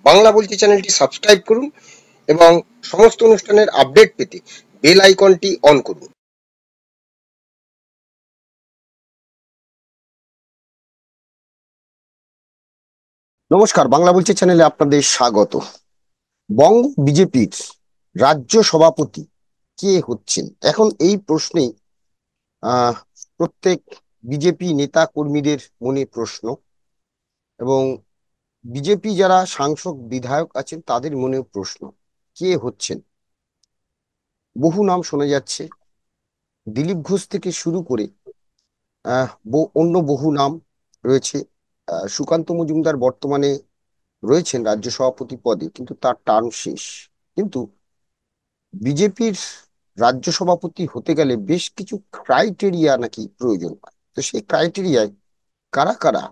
বাংলা বলছি চ্যানেলটি সাবস্ক্রাইব করুন এবং সমস্ত অনুষ্ঠানের আপডেট পেতে বেল আইকনটি অন করুন। নমস্কার, বাংলা বলছি চ্যানেলে আপনাদের স্বাগত। বঙ্গ বিজেপির রাজ্য সভাপতি কে হচ্ছেন, এখন এই প্রশ্নেই আহ প্রত্যেক বিজেপি নেতা কর্মীদের মনে প্রশ্ন, এবং বিজেপি যারা সাংসদ বিধায়ক আছেন তাদের মনেও প্রশ্ন, কে হচ্ছেন। বহু নাম শোনা যাচ্ছে, দিলীপ ঘোষ থেকে শুরু করে অন্য বহু নাম রয়েছে। সুকান্ত মজুমদার বর্তমানে রয়েছেন রাজ্য সভাপতি পদে, কিন্তু তার টার্ম শেষ। কিন্তু বিজেপির রাজ্য সভাপতি হতে গেলে বেশ কিছু ক্রাইটেরিয়া নাকি প্রয়োজন হয়। তো সেই ক্রাইটেরিয়ায় কারা কারা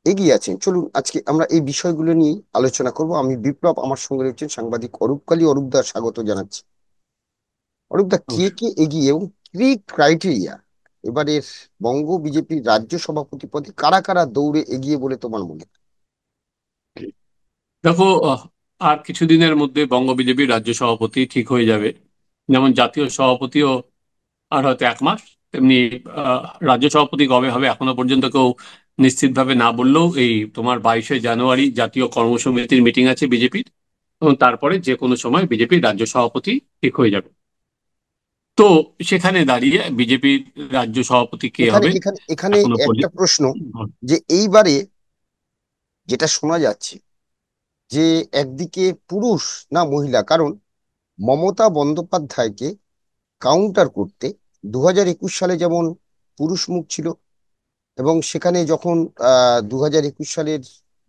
এগিয়ে আছেন, চলুন আজকে আমরা এই বিষয়গুলো নিয়ে আলোচনা করব। আমি বিপ্লব, আমার সঙ্গে রয়েছেন সাংবাদিক অরূপ কালী। অরূপদা, স্বাগত জানাচ্ছি। অরূপদা, কে কে এগিয়ে এবং কি ক্রাইটেরিয়া এবারের বঙ্গ বিজেপির রাজ্য সভাপতি পদে কারা কারা দৌড়ে এগিয়ে বলে তোমার মনে হয়? দেখো, আর কিছুদিনের মধ্যে বঙ্গ বিজেপির রাজ্য সভাপতি ঠিক হয়ে যাবে। যেমন জাতীয় সভাপতিও আর হয়তো 1 মাস, তেমনি আহ, রাজ্য সভাপতি কবে হবে এখনো পর্যন্ত কেউ নিশ্চিতভাবে না বললেও এই তোমার 22শে জানুয়ারি জাতীয় কর্মসমিতির মিটিং আছে বিজেপির, এবং তারপরে যে কোনো সময় বিজেপির রাজ্য সভাপতি ঠিক হয়ে যাবে। তো সেখানে দাঁড়িয়ে বিজেপির রাজ্য সভাপতি কে এখানে হবে এখানে এখানে এখনো একটা পর্যন্ত। প্রশ্ন, যে এইবারে যেটা শোনা যাচ্ছে যে একদিকে পুরুষ না মহিলা, কারণ মমতা বন্দ্যোপাধ্যায়কে কাউন্টার করতে 2021 সালে যেমন পুরুষ মুখ ছিল, এবং সেখানে যখন 2021 সালের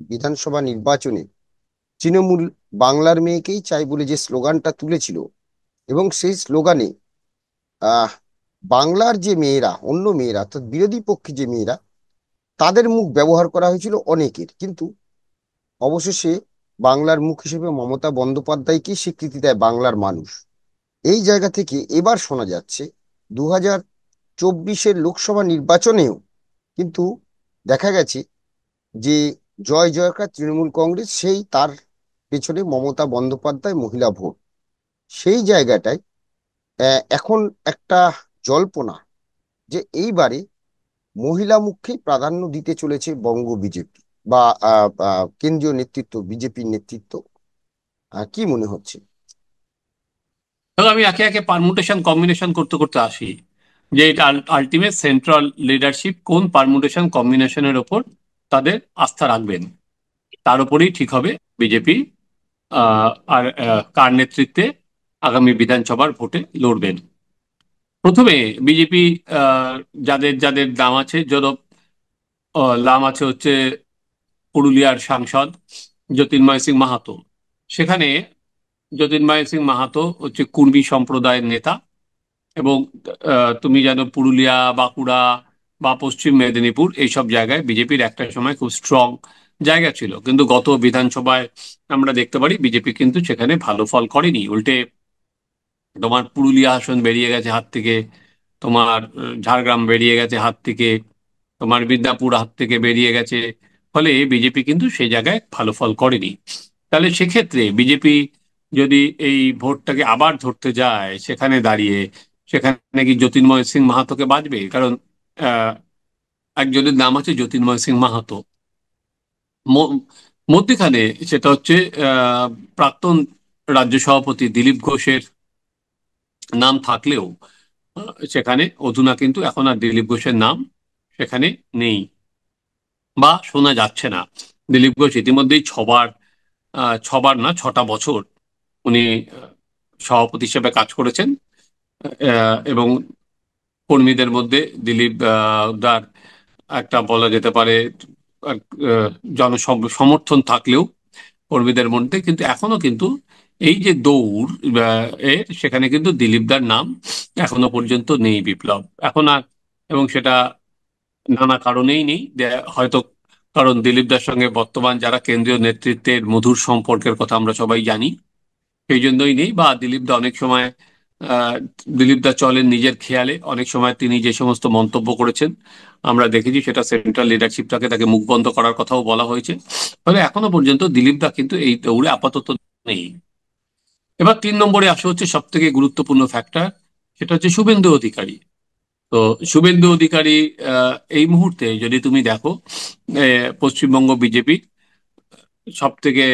বিধানসভা নির্বাচনে তৃণমূল বাংলার মেয়েকেই চাই বলে যে স্লোগানটা তুলেছিল, এবং সেই স্লোগানে আহ বাংলার যে মেয়েরা, অন্য মেয়েরা অর্থাৎ বিরোধী পক্ষে যে মেয়েরা, তাদের মুখ ব্যবহার করা হয়েছিল অনেকের, কিন্তু অবশেষে বাংলার মুখ হিসেবে মমতা বন্দ্যোপাধ্যায়কে স্বীকৃতি দেয় বাংলার মানুষ। এই জায়গা থেকে এবার শোনা যাচ্ছে 2024 লোকসভা নির্বাচনেও কিন্তু দেখা গেছে যে জয় জয়কার তৃণমূল কংগ্রেস, সেই তার পেছনে মমতা বন্দ্যোপাধ্যায় মহিলা ভোট। সেই জায়গাটায় এখন একটা জল্পনা যে এইবারে মহিলা মুখকেই প্রাধান্য দিতে চলেছে বঙ্গ বিজেপি বা কেন্দ্রীয় নেতৃত্ব, বিজেপির নেতৃত্ব। কি মনে হচ্ছে? তাহলে আমি একে একে পারমুটেশন কম্বিনেশন করতে করতে আসি, যে এটা আলটিমেট সেন্ট্রাল লিডারশিপ কোন পারমুটেশন কম্বিনেশনের ওপর তাদের আস্থা রাখবেন, তার উপরেই ঠিক হবে বিজেপি আর কার নেতৃত্বে আগামী বিধানসভার ভোটে লড়বেন। প্রথমে বিজেপি যাদের যাদের নাম আছে, যত নাম আছে হচ্ছে পুরুলিয়ার সাংসদ জ্যোতির্ময় সিং মাহাতো। সেখানে জ্যোতির্ময় সিং মাহাতো হচ্ছে কুর্মী সম্প্রদায়ের নেতা, এবং তুমি জানো পুরুলিয়া, বাঁকুড়া বা পশ্চিম মেদিনীপুর এইসব জায়গায় বিজেপির একটা সময় খুব স্ট্রং জায়গা ছিল, কিন্তু গত বিধানসভায় আমরা দেখতে পারি বিজেপি কিন্তু সেখানে ভালো ফল করেনি। উল্টে তোমার পুরুলিয়া আসন বেরিয়ে গেছে হাত থেকে, তোমার ঝাড়গ্রাম বেরিয়ে গেছে হাত থেকে, তোমার মিদনাপুর হাত থেকে বেরিয়ে গেছে। ফলে বিজেপি কিন্তু সেই জায়গায় ভালো ফল করেনি। তাহলে সেক্ষেত্রে বিজেপি যদি এই ভোটটাকে আবার ধরতে যায়, সেখানে দাঁড়িয়ে সেখানে কি জ্যোতির্ময় সিং মাহাতোকে বাঁচবে? কারণ আহ, একজনের নাম আছে জ্যোতির্ময় সিং মাহাতো। ম- মধ্যখানে সেটা হচ্ছে প্রাক্তন রাজ্য সভাপতি দিলীপ ঘোষের নাম থাকলেও সেখানে অধুনা কিন্তু এখন আর দিলীপ ঘোষের নাম সেখানে নেই বা শোনা যাচ্ছে না। দিলীপ ঘোষ ইতিমধ্যেই ছবার না 6টা বছর উনি সভাপতি হিসেবে কাজ করেছেন, এবং কর্মীদের মধ্যে দিলীপ দার একটা বলা যেতে পারে জনসমর্থন থাকলেও কর্মীদের মধ্যে কিন্তু এখনো কিন্তু এই যে দৌড় সেখানে কিন্তু দিলীপ দার নাম এখনো পর্যন্ত নেই বিপ্লব, এখন আর। এবং সেটা নানা কারণেই নেই, হয়তো কারণ দিলীপ দার সঙ্গে বর্তমান যারা কেন্দ্রীয় নেতৃত্বের মধুর সম্পর্কের কথা আমরা সবাই জানি, সেই জন্যই নেই। বা দিলীপ দা অনেক সময় আহ, দিলীপ দা চলেন নিজের খেয়ালে। অনেক সময় তিনি যে সমস্ত মন্তব্য করেছেন আমরা দেখেছি, সেটা সেন্ট্রাল লিডারশিপটাকে তাকে মুখ বন্ধ করার কথাও বলা হয়েছে। তবে এখনো পর্যন্ত দিলীপ দা কিন্তু এই দৌড়ে আপাতত নেই। এবার 3 নম্বরে আসা হচ্ছে সব থেকে গুরুত্বপূর্ণ ফ্যাক্টর, সেটা হচ্ছে শুভেন্দু অধিকারী। তো শুভেন্দু অধিকারী এই মুহূর্তে যদি তুমি দেখো, পশ্চিমবঙ্গ বিজেপি সব থেকে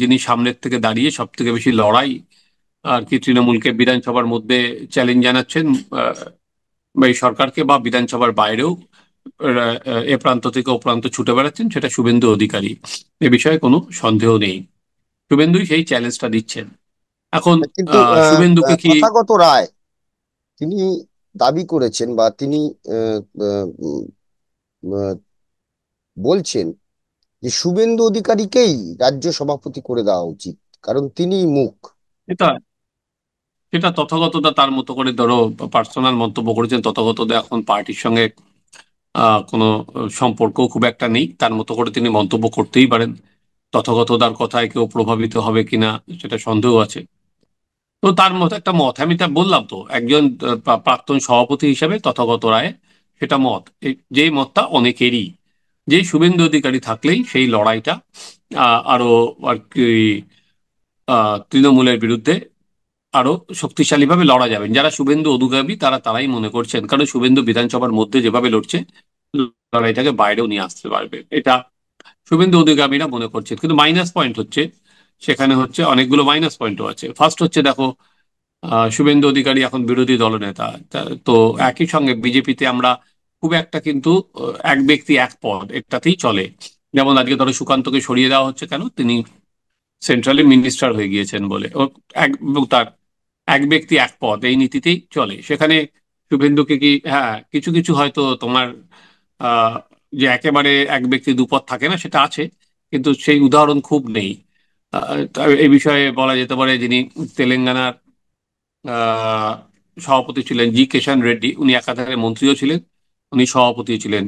যিনি সামনের থেকে দাঁড়িয়ে সব থেকে বেশি লড়াই আর কি তৃণমূলকে বিধানসভার মধ্যে চ্যালেঞ্জ জানাচ্ছেন, এই সরকারকে, বা বিধানসভার বাইরেও এ প্রান্ত থেকে ও প্রান্ত ছুটে বেড়াচ্ছেন, সেটা শুভেন্দু অধিকারী। এ বিষয়ে কোনো সন্দেহ নেই, শুভেন্দুই সেই চ্যালেঞ্জটা দিচ্ছেন এখন। কিন্তু শুভেন্দুকে কি তথাগত রায় তিনি দাবি করেছেন বা তিনি আহ, আহ, উম, আহ, বলছেন যে শুভেন্দু অধিকারীকেই রাজ্য সভাপতি করে দেওয়া উচিত, কারণ তিনি মুখ। এটা সেটা তথাগতদা তার মতো করে ধরো পার্সোনাল মন্তব্য করেছেন। তথাগতদা এখন পার্টির সঙ্গে কোনো সম্পর্ক খুব একটা নেই, তার মতো করে তিনি মন্তব্য করতেই পারেন। তথাগতদার কথায় কেউ প্রভাবিত হবে কিনা সেটা সন্দেহ আছে। তো তার মতো একটা মত, আমি তা বললাম তো, একজন প্রাক্তন সভাপতি হিসেবে তথাগত রায় সেটা মত, যে মতটা অনেকেরই, যে শুভেন্দু অধিকারী থাকলেই সেই লড়াইটা আরো আর কি তৃণমূলের বিরুদ্ধে আরো শক্তিশালীভাবে লড়া যাবেন। যারা শুভেন্দু অনুগামী তারাই মনে করছেন, কারণ শুভেন্দু বিধানসভার মধ্যে যেভাবে লড়ছে, লড়াইটাকে বাইরেও নিয়ে আসতে পারবে, এটা শুভেন্দু অধিগামীরা মনে করছেন। কিন্তু মাইনাস পয়েন্ট হচ্ছে, সেখানে হচ্ছে অনেকগুলো মাইনাস পয়েন্টও আছে। ফার্স্ট হচ্ছে দেখো, শুভেন্দু অধিকারী এখন বিরোধী দলনেতা। তো একই সঙ্গে বিজেপিতে আমরা খুব একটা কিন্তু এক ব্যক্তি এক পদ একটাতেই চলে। যেমন আজকে ধরো সুকান্তকে সরিয়ে দেওয়া হচ্ছে কেন, তিনি সেন্ট্রালি মিনিস্টার হয়ে গিয়েছেন বলে। ও তার এক ব্যক্তি এক পদ এই নীতিতেই চলে। সেখানে শুভেন্দুকে কি, হ্যাঁ কিছু কিছু হয়তো তোমার আহ, যে একেবারে এক ব্যক্তি দুপদ থাকে না সেটা আছে, কিন্তু সেই উদাহরণ খুব নেই। এই বিষয়ে বলা যেতে পারে যিনি তেলেঙ্গানার আহ, সভাপতি ছিলেন, জি কিষাণ রেড্ডি, উনি একাধারে মন্ত্রীও ছিলেন, উনি সভাপতি ছিলেন।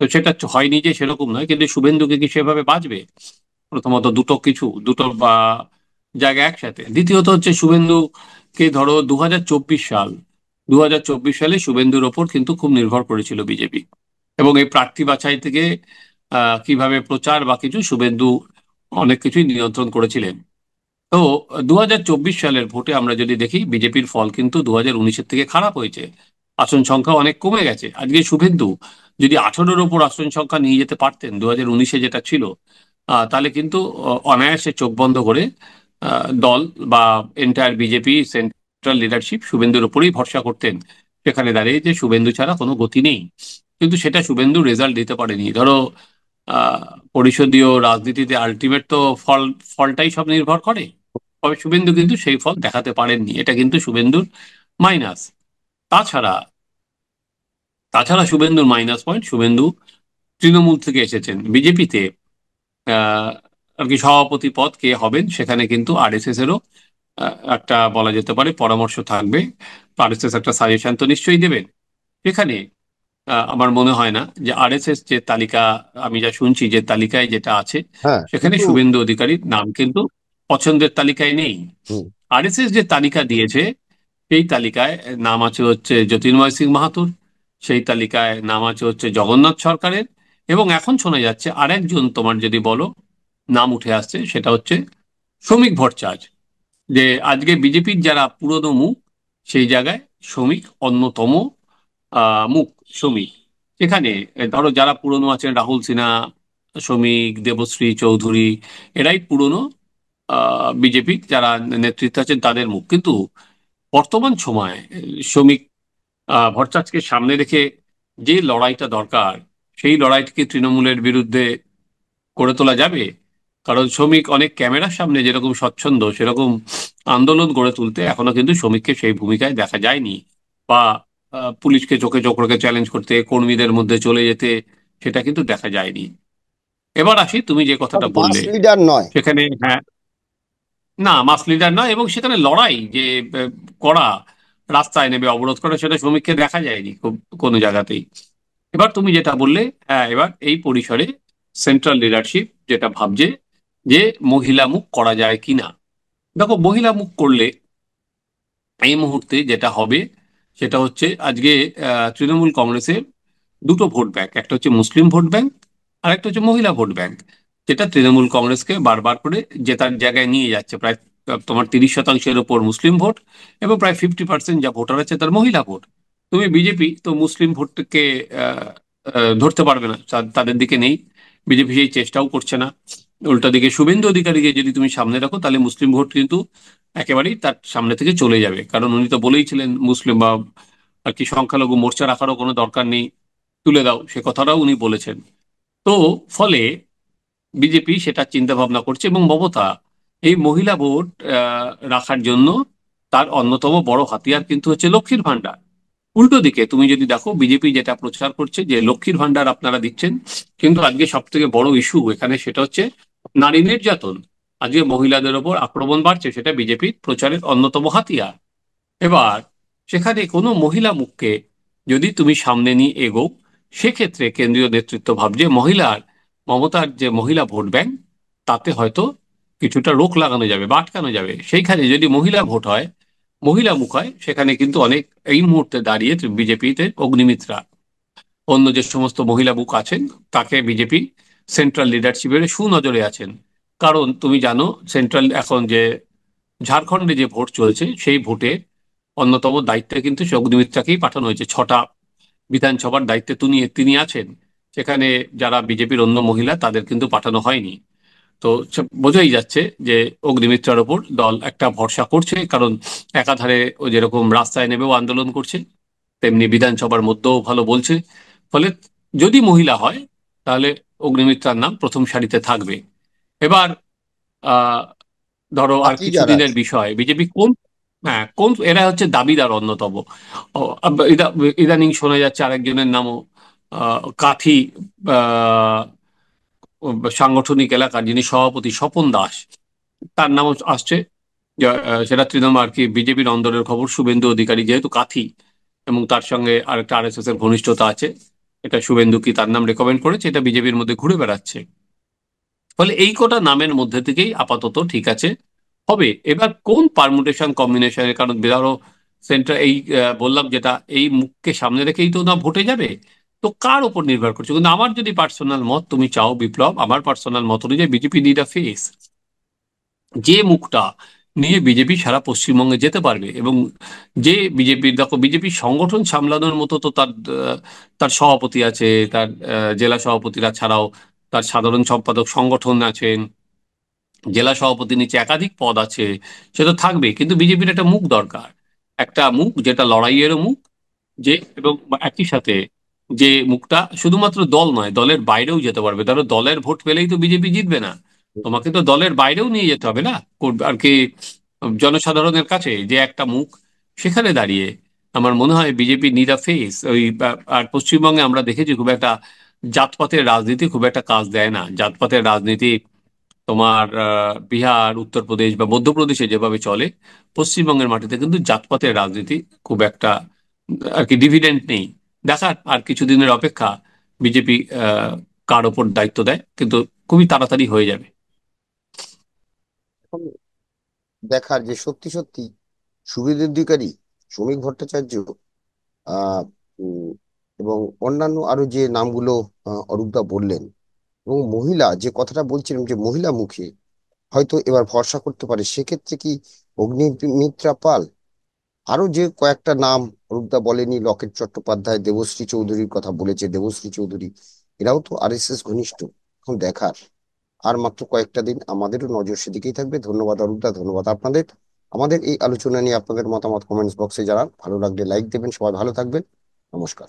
তো সেটা হয়নি যে সেরকম নয়, কিন্তু শুভেন্দুকে কি সেভাবে বাঁচবে? প্রথমত দুটো বা জায়গা একসাথে। দ্বিতীয়ত হচ্ছে শুভেন্দুকে ধরো 2024 সালে শুভেন্দুর ওপর কিন্তু খুব নির্ভর করেছিল বিজেপি, এবং এই প্রার্থী বাছাই থেকে কিভাবে প্রচার বা কিছু, শুভেন্দু অনেক কিছুই নিয়ন্ত্রণ করেছিলেন। তো 2024 সালের ভোটে আমরা যদি দেখি, বিজেপির ফল কিন্তু 2019-এর থেকে খারাপ হয়েছে। আসন সংখ্যা অনেক কমে গেছে। আজকে শুভেন্দু যদি 18-র ওপর আসন সংখ্যা নিয়ে যেতে পারতেন 2019-এ যেটা ছিল, তাহলে কিন্তু অনায়াসে চোখ বন্ধ করে দল বা এন্টায়ার বিজেপি সেন্ট্রাল লিডারশিপ শুভেন্দুর উপরেই ভরসা করতেন। সেখানে দাঁড়িয়ে যে শুভেন্দু ছাড়া কোনো গতি নেই, কিন্তু সেটা শুভেন্দু রেজাল্ট দিতে পারেনি। ধরো আহ পরিষদীয় রাজনীতিতে আলটিমেট তো ফল, ফলটাই সব নির্ভর করে। তবে শুভেন্দু কিন্তু সেই ফল দেখাতে পারেননি, এটা কিন্তু শুভেন্দুর মাইনাস। তাছাড়া তাছাড়া শুভেন্দুর মাইনাস পয়েন্ট, শুভেন্দু তৃণমূল থেকে এসেছেন বিজেপিতে। আহ আর কি সভাপতি পদ কে হবেন সেখানে কিন্তু আরএসএস এরও একটা বলা যেতে পারে পরামর্শ থাকবে। আরএসএস একটা সাজেশন তো নিশ্চয়ই দেবেন সেখানে। আমার মনে হয় না যে আরএসএস যে তালিকা, আমি যা শুনছি যে তালিকায় যেটা আছে, হ্যাঁ, সেখানে কিন্তু শুভেন্দু অধিকারীর নাম কিন্তু পছন্দের তালিকায় নেই। হুম, আরএসএস যে তালিকা দিয়েছে সেই তালিকায় নাম আছে হচ্ছে জ্যোতির্ময় সিং মাহাতোর, সেই তালিকায় নাম আছে হচ্ছে জগন্নাথ সরকারের, এবং এখন শোনা যাচ্ছে আরেকজন তোমার যদি বলো নাম উঠে আসছে, সেটা হচ্ছে শ্রমিক ভট্টাচার্য। যে আজকে বিজেপির যারা পুরনো মুখ, সেই জায়গায় শ্রমিক অন্যতম মুখ। শ্রমিক সেখানে ধরো যারা পুরনো আছেন, রাহুল সিনহা, শ্রমিক, দেবশ্রী চৌধুরী, এরাই পুরনো বিজেপি যারা নেতৃত্বে আছেন তাদের মুখ। কিন্তু বর্তমান সময়ে শ্রমিক ভট্টাচার্যকে সামনে রেখে যে লড়াইটা দরকার, সেই লড়াইটিকে তৃণমূলের বিরুদ্ধে করে তোলা যাবে? কারণ শ্রমিক অনেক ক্যামেরার সামনে যেরকম স্বচ্ছন্দ, সেরকম আন্দোলন গড়ে তুলতে এখনো কিন্তু শ্রমিককে সেই ভূমিকায় দেখা যায়নি। বা পুলিশকে চোখে চোখ রেখে চ্যালেঞ্জ করতে, কর্মীদের মধ্যে চলে যেতে, সেটা কিন্তু দেখা যায়নি। এবার আসি তুমি যে কথাটা মাস বললে, লিডার নয়। সেখানে হ্যাঁ, না মাস লিডার নয়, এবং সেখানে লড়াই যে করা, রাস্তায় নেমে অবরোধ করা, সেটা শ্রমিককে দেখা যায়নি খুব কোনো জায়গাতেই। এবার তুমি যেটা বললে, হ্যাঁ এবার এই পরিসরে সেন্ট্রাল লিডারশিপ যেটা ভাবছে যে মহিলা মুখ করা যায় কিনা। দেখো, মহিলা মুখ করলে এই মুহূর্তে যেটা হবে সেটা হচ্ছে আজকে তৃণমূল কংগ্রেসের দুটো ভোট ব্যাংক, একটা হচ্ছে মুসলিম ভোট ব্যাংক আর একটা হচ্ছে মহিলা ভোট ব্যাংক, যেটা তৃণমূল কংগ্রেসকে বারবার করে জেতার জায়গায় নিয়ে যাচ্ছে। প্রায় তোমার 30%-এর ওপর মুসলিম ভোট এবং প্রায় 50% যা ভোটার আছে তার মহিলা ভোট। তুমি বিজেপি তো মুসলিম ভোটকে আহ, ধরতে পারবে না, তাদের দিকে নেই। বিজেপি সেই চেষ্টাও করছে না। উল্টা দিকে শুভেন্দু অধিকারীকে যদি তুমি সামনে রাখো তাহলে মুসলিম ভোট কিন্তু একেবারেই তার সামনে থেকে চলে যাবে, কারণ উনি তো বলেইছিলেন মুসলিম বা আর কি সংখ্যালঘু মোর্চা রাখারও কোনো দরকার নেই, তুলে দাও, সে কথাটাও উনি বলেছেন। তো ফলে বিজেপি সেটা চিন্তা ভাবনা করছে এবং মমতা এই মহিলা ভোট রাখার জন্য তার অন্যতম বড় হাতিয়ার কিন্তু হচ্ছে লক্ষ্মীর ভান্ডার। উল্টো দিকে তুমি যদি দেখো বিজেপি যেটা প্রচার করছে যে লক্ষ্মীর ভান্ডার আপনারা দিচ্ছেন, কিন্তু আজকে সব থেকে বড় ইস্যু এখানে সেটা হচ্ছে নারী নির্যাতন। আজকে মহিলাদের ওপর আক্রমণ বাড়ছে, সেটা বিজেপির প্রচারের অন্যতম হাতিয়ার। এবার সেখানে কোনো মহিলা মুখকে যদি তুমি সামনে নিয়ে এগো, সেক্ষেত্রে কেন্দ্রীয় নেতৃত্ব ভাবছে মহিলার, মমতার যে মহিলা ভোট ব্যাংক, তাতে হয়তো কিছুটা রোক লাগানো যাবে বা আটকানো যাবে। সেইখানে যদি মহিলা ভোট হয়, মহিলা মুখ হয়, সেখানে কিন্তু অনেক, এই মুহূর্তে দাঁড়িয়ে বিজেপিতে অগ্নিমিত্রা অন্য যে সমস্ত মহিলা বুক আছেন, তাকে বিজেপি সেন্ট্রাল লিডারশিপের সুনজরে আছেন। কারণ তুমি জানো সেন্ট্রাল এখন যে ঝাড়খণ্ডে যে ভোট চলছে সেই ভোটে অন্যতম দায়িত্বে কিন্তু সে অগ্নিমিত্রাকেই পাঠানো হয়েছে। 6টা বিধানসভার দায়িত্বে তিনি তিনি আছেন। সেখানে যারা বিজেপির অন্য মহিলা তাদের কিন্তু পাঠানো হয়নি। তো বোঝাই যাচ্ছে যে অগ্নিমিত্রার ওপর দল একটা ভরসা করছে, কারণ একাধারে ও যেরকম রাস্তায় নেমেও আন্দোলন করছে, তেমনি বিধানসভার মধ্যেও ভালো বলছে। ফলে যদি মহিলা হয় তাহলে অগ্নিমিত্রার নাম প্রথম সারিতে থাকবে। এবার আহ ধরো আর বাকি যারা কিছুদিনের আছে, বিষয়, বিজেপি কোন, হ্যাঁ কোন, এরা হচ্ছে দাবিদার অন্যতম। ও, ইদানিং শোনা যাচ্ছে আরেকজনের নামও, কাথি আহ, সাংগঠনিক এলাকার যিনি সভাপতি স্বপন দাস, তার নামও আসছে। সেটা তৃণমূল আর কি বিজেপির অন্দরের খবর। শুভেন্দু অধিকারী যেহেতু কাথি এবং তার সঙ্গে আরেকটা আরএসএস এর ঘনিষ্ঠতা আছে, এটা শুভেন্দু কি তার নাম রেকমেন্ড করেছে, এটা বিজেপির মধ্যে ঘুরে বেড়াচ্ছে। ফলে এই কটা নামের মধ্যে থেকেই আপাতত ঠিক আছে হবে। এবার কোন পারমুটেশন কম্বিনেশনের, কারণ ধরো সেন্টার এই বললাম যেটা, এই মুখকে সামনে রেখেই তো না ভোটে যাবে। তো কার ওপর নির্ভর করছে, কিন্তু আমার যদি পার্সোনাল মত তুমি চাও বিপ্লব, আমার পার্সোনাল মত অনুযায়ী বিজেপি নিড আ ফেস, যে মুখটা নিয়ে বিজেপি সারা পশ্চিমবঙ্গে যেতে পারবে। এবং যে বিজেপির, দেখো বিজেপির সংগঠন সামলানোর মতো তো তার তার সভাপতি আছে, তার জেলা সভাপতিরা ছাড়াও তার সাধারণ সম্পাদক সংগঠন আছেন, জেলা সভাপতির নিচে একাধিক পদ আছে, সে তো থাকবে। কিন্তু বিজেপির একটা মুখ দরকার, একটা মুখ যেটা লড়াইয়েরও মুখ, যে এবং একই সাথে যে মুখটা শুধুমাত্র দল নয়, দলের বাইরেও যেতে পারবে। ধরো দলের ভোট পেলেই তো বিজেপি জিতবে না, তোমাকে তো দলের বাইরেও নিয়ে যেতে হবে না, আর কি জনসাধারণের কাছে যে একটা মুখ। সেখানে দাঁড়িয়ে আমার মনে হয় বিজেপি নিড আ ফেস। ওই আর পশ্চিমবঙ্গে আমরা দেখেছি খুব একটা জাতপাতের রাজনীতি খুব একটা কাজ দেয় না। জাতপাতের রাজনীতি তোমার বিহার, উত্তরপ্রদেশ বা মধ্যপ্রদেশে যেভাবে চলে, পশ্চিমবঙ্গের মাটিতে কিন্তু জাতপাতের রাজনীতি খুব একটা আর কি ডিভিডেন্ড নেই। দেখার আর কিছুদিনের অপেক্ষা, বিজেপি কার ওপর দায়িত্ব দেয়, কিন্তু খুবই তাড়াতাড়ি হয়ে যাবে। এখন দেখার যে সত্যি সত্যি শুভেন্দু অধিকারী, শ্রমিক ভট্টাচার্য, আহ উম, এবং অন্যান্য আরো যে নামগুলো অরূপদা বললেন, এবং মহিলা যে কথাটা বলছিলাম যে মহিলা মুখে হয়তো এবার ভরসা করতে পারে, সেক্ষেত্রে কি অগ্নিমিত্রা পাল, আরো যে কয়েকটা নাম অরূপদা বলেনি, লকেট চট্টোপাধ্যায়, দেবশ্রী চৌধুরীর কথা বলেছে, দেবশ্রী চৌধুরী, এরাও তো আরএসএস ঘনিষ্ঠ। এখন দেখার, আর মাত্র কয়েকটা দিন, আমাদেরও নজর সেদিকেই থাকবে। ধন্যবাদ অরূপদা, ধন্যবাদ আপনাদের। আমাদের এই আলোচনা নিয়ে আপনাদের মতামত কমেন্টস বক্সে জানান, ভালো লাগলে লাইক দেবেন। সবাই ভালো থাকবেন, নমস্কার।